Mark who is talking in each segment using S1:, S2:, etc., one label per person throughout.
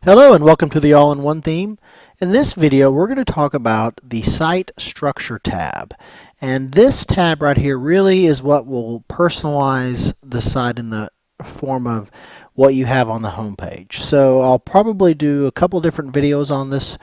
S1: Hello and welcome to the All-in-One theme. In this video we're going to talk about the Site Structure tab. And this tab right here really is what will personalize the site in the form of what you have on the home page. So I'll probably do a couple different videos on this.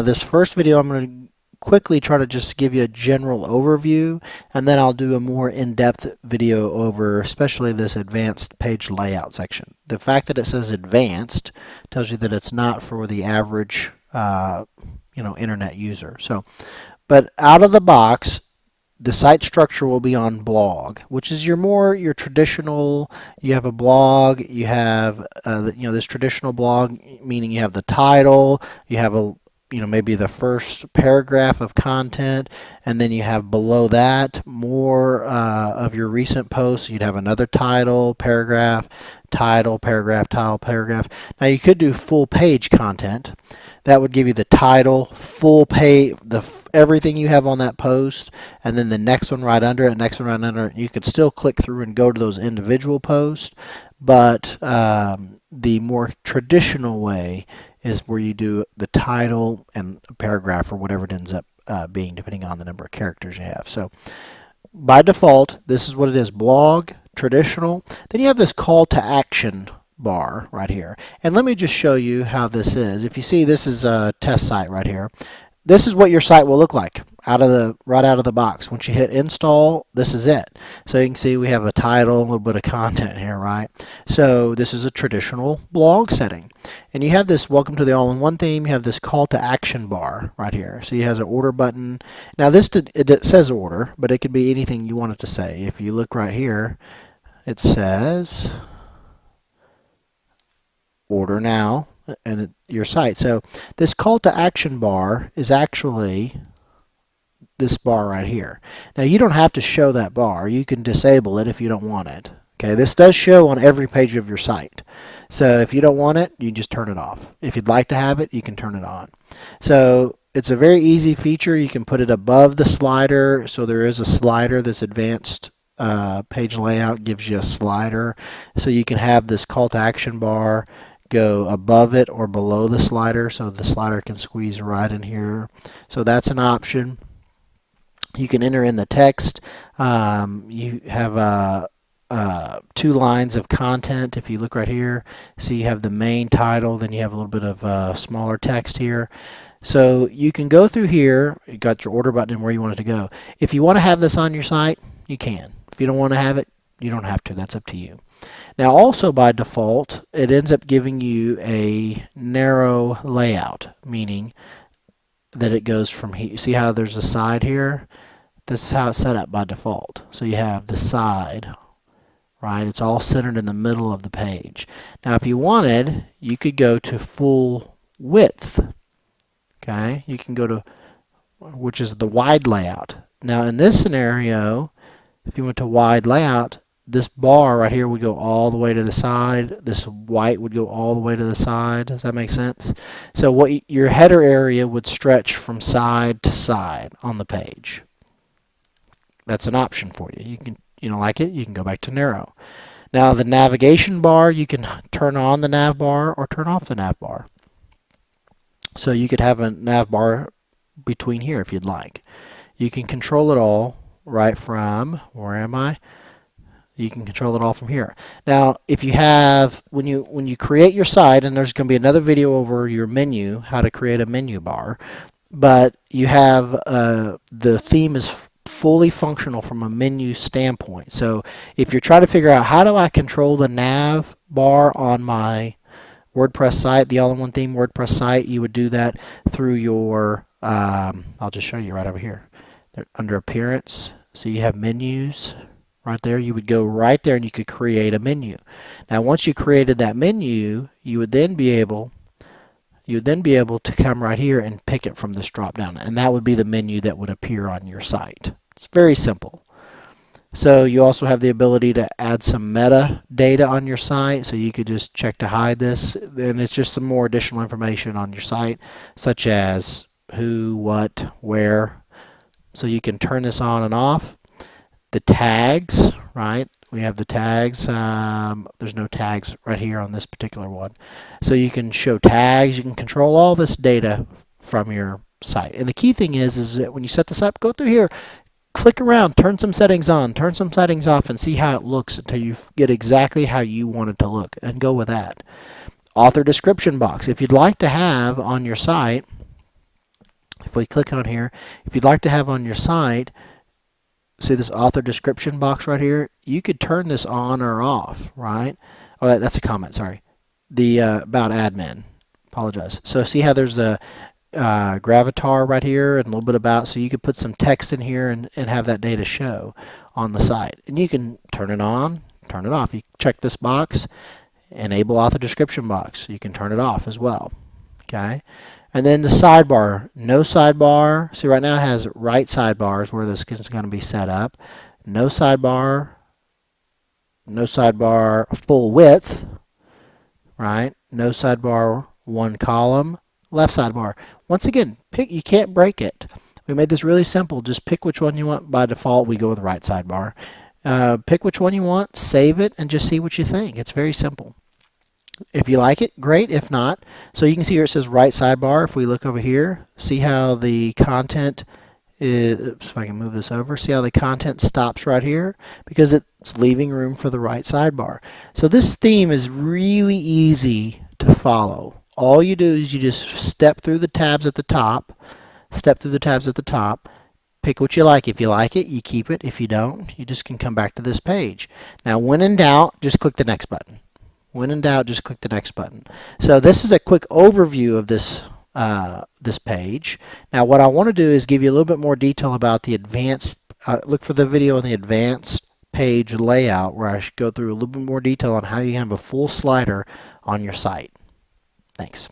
S1: This first video I'm going to quickly try to just give you a general overview, and then I'll do a more in-depth video over especially this advanced page layout section. The fact that it says advanced tells you that it's not for the average internet user. But out of the box, the site structure will be on blog, which is your traditional. You have a blog, you have this traditional blog, meaning you have the title, you have maybe the first paragraph of content, and then you have below that more of your recent posts. You'd have another title, paragraph, title, paragraph, title, paragraph. Now you could do full page content. That would give you the title, full page, everything you have on that post, and then the next one right under it, next one right under it. You could still click through and go to those individual posts, but the more traditional way is where you do the title and a paragraph or whatever it ends up being, depending on the number of characters you have. So by default, this is what it is: blog, traditional. Then you have this call to action bar right here. And let me just show you how this is. If you see, this is a test site right here. This is what your site will look like right out of the box. Once you hit install, this is it. So you can see we have a title, a little bit of content here, right? So this is a traditional blog setting. And you have this welcome to the all-in-one theme. You have this call to action bar right here. So it has an order button. Now it says order, but it could be anything you want it to say. If you look right here, it says order now and your site. So this call to action bar is actually this bar right here. Now you don't have to show that bar. You can disable it if you don't want it. Okay, this does show on every page of your site. So if you don't want it, you just turn it off. If you'd like to have it, you can turn it on. So it's a very easy feature. You can put it above the slider. So there is a slider. This advanced page layout gives you a slider. So you can have this call to action bar go above it or below the slider, so the slider can squeeze right in here. So that's an option. You can enter in the text. You have 2 lines of content. If you look right here, see you have the main title, then you have a little bit of smaller text here. So you can go through here. You got your order button and where you want it to go. If you want to have this on your site, you can. If you don't want to have it, you don't have to. That's up to you. Now also by default, it ends up giving you a narrow layout, meaning that it goes from here. You see how there's a side here? This is how it's set up by default. So you have the side, right? It's all centered in the middle of the page. Now if you wanted, you could go to full width. Okay, you can go to, which is the wide layout. Now in this scenario, if you went to wide layout, this bar right here would go all the way to the side. This white would go all the way to the side. Does that make sense? So your header area would stretch from side to side on the page. That's an option for you. You don't like it, you can go back to narrow. Now the navigation bar, you can turn on the nav bar or turn off the nav bar. So you could have a nav bar between here if you'd like. You can control it all right from, where am I? You can control it all from here. Now, if you have, when you create your site, and there's going to be another video over your menu, how to create a menu bar, but you have the theme is fully functional from a menu standpoint. So if you're trying to figure out how do I control the nav bar on my WordPress site, the all-in-one theme WordPress site, you would do that through your, I'll just show you right over here. Under appearance, so you have menus. Right there, you would go right there and you could create a menu. Now once you created that menu, you would then be able to come right here and pick it from this drop down, and that would be the menu that would appear on your site. It's very simple. So you also have the ability to add some metadata on your site, so you could just check to hide this, and it's just some more additional information on your site, such as who, what, where. So you can turn this on and off. The tags, right? We have the tags. There's no tags right here on this particular one. So you can show tags. You can control all this data from your site. And the key thing is that when you set this up, go through here, click around, turn some settings on, turn some settings off, and see how it looks until you get exactly how you want it to look, and go with that. Author description box. If you'd like to have on your site, if we click on here, if you'd like to have on your site, see this author description box right here, you could turn this on or off, right? Oh, that's a comment, sorry. The about admin, apologize. So see how there's a gravatar right here and a little bit about, so you could put some text in here and have that data show on the site. And you can turn it on, turn it off. You check this box, enable author description box. You can turn it off as well. Okay. And then the sidebar, no sidebar. See, right now it has right sidebars where this is going to be set up. No sidebar, full width, right? No sidebar, one column, left sidebar. Once again, pick. You can't break it. We made this really simple. Just pick which one you want. By default, we go with right sidebar. Pick which one you want, save it, and just see what you think. It's very simple. If you like it, great. If not, so you can see here it says right sidebar. If we look over here, see how the content is, oops, if I can move this over, see how the content stops right here? Because it's leaving room for the right sidebar. So this theme is really easy to follow. All you do is you just step through the tabs at the top, pick what you like. If you like it, you keep it. If you don't, you just can come back to this page. Now, when in doubt, just click the next button. When in doubt, just click the next button. So this is a quick overview of this this page. Now what I want to do is give you a little bit more detail about the advanced, look for the video on the advanced page layout where I should go through a little bit more detail on how you can have a full slider on your site. Thanks.